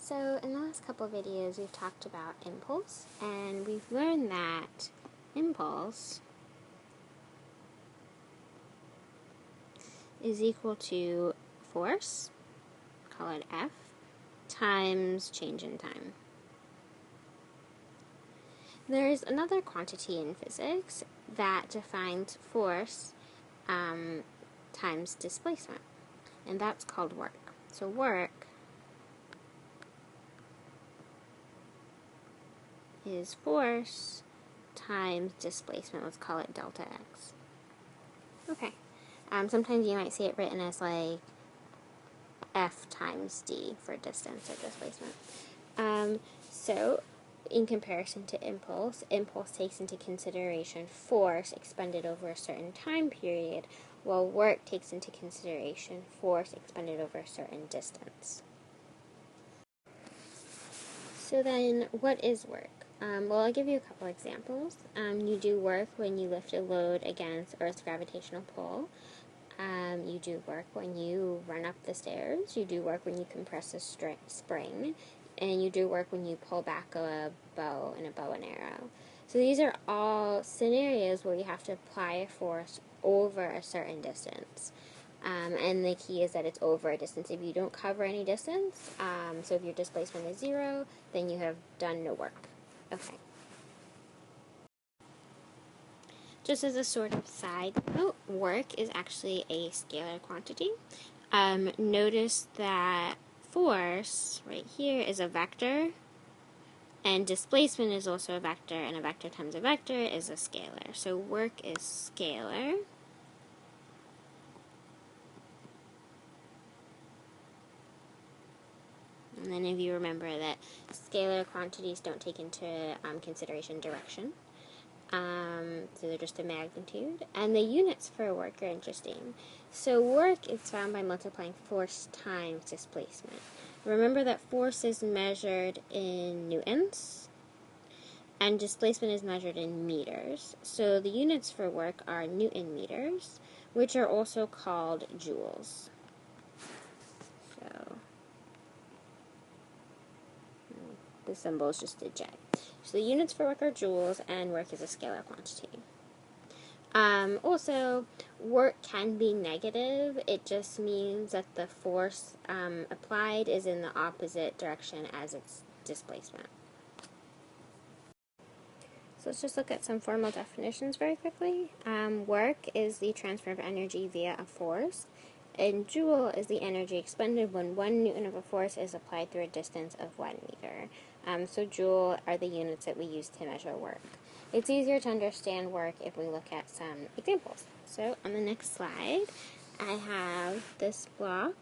So in the last couple of videos we've talked about impulse, and we've learned that impulse is equal to force, call it F, times change in time. There's another quantity in physics that defines force times displacement, and that's called work. So work is force times displacement. Let's call it delta x. Okay. Sometimes you might see it written as like F times d for distance or displacement. So in comparison to impulse, impulse takes into consideration force expended over a certain time period, while work takes into consideration force expended over a certain distance. So then, what is work? Well, I'll give you a couple examples. You do work when you lift a load against Earth's gravitational pull. You do work when you run up the stairs. You do work when you compress a spring. And you do work when you pull back a bow in a bow and arrow. So these are all scenarios where you have to apply a force over a certain distance. And the key is that it's over a distance. If you don't cover any distance, so if your displacement is 0, then you have done no work. Okay. Just as a sort of side note, work is actually a scalar quantity. Notice that force right here is a vector, and displacement is also a vector, and a vector times a vector is a scalar. So work is scalar. And then if you remember that scalar quantities don't take into consideration direction. So they're just a magnitude. And the units for work are interesting. So work is found by multiplying force times displacement. Remember that force is measured in newtons, and displacement is measured in meters. So the units for work are Newton meters, which are also called joules. So the symbol is just a J. So the units for work are joules, and work is a scalar quantity. Also, work can be negative. It just means that the force applied is in the opposite direction as its displacement. So let's just look at some formal definitions very quickly. Work is the transfer of energy via a force, and joule is the energy expended when 1 newton of a force is applied through a distance of 1 meter. So joule are the units that we use to measure work. It's easier to understand work if we look at some examples. So on the next slide, I have this block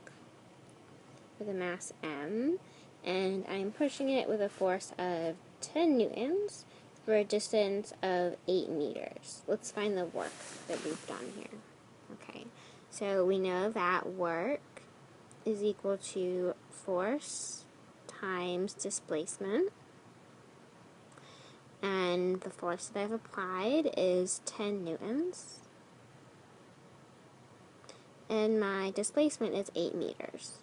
with a mass m, and I'm pushing it with a force of 10 newtons for a distance of 8 meters. Let's find the work that we've done here. Okay, so we know that work is equal to force times displacement, and the force that I've applied is 10 newtons, and my displacement is 8 meters.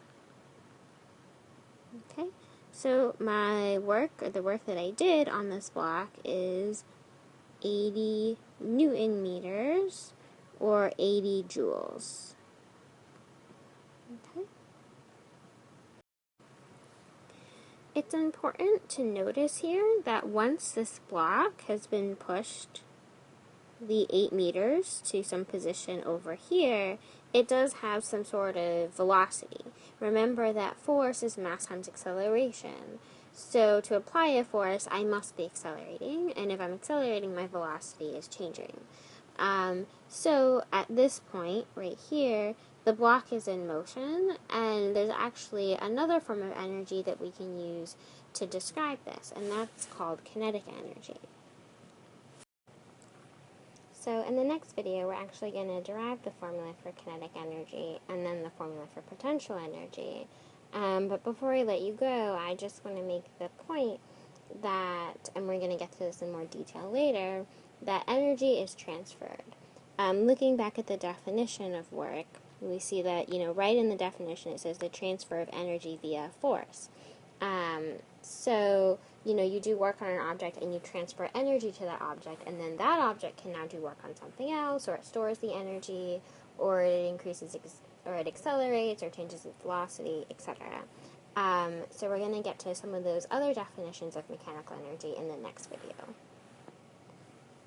Okay, so my work, or the work that I did on this block, is 80 Newton meters, or 80 joules. Okay. It's important to notice here that once this block has been pushed the 8 meters to some position over here, it does have some sort of velocity. Remember that force is mass times acceleration. So to apply a force, I must be accelerating, and if I'm accelerating, my velocity is changing. So at this point, right here, the block is in motion, and there's actually another form of energy that we can use to describe this, and that's called kinetic energy. So in the next video, we're actually going to derive the formula for kinetic energy, and then the formula for potential energy. But before I let you go, I just want to make the point that, and we're going to get to this in more detail later, that energy is transferred. Looking back at the definition of work, we see that, right in the definition it says the transfer of energy via force. So, you do work on an object and you transfer energy to that object, and then that object can now do work on something else, or it stores the energy, or it increases, or it accelerates, or changes its velocity, etc. So we're going to get to some of those other definitions of mechanical energy in the next video.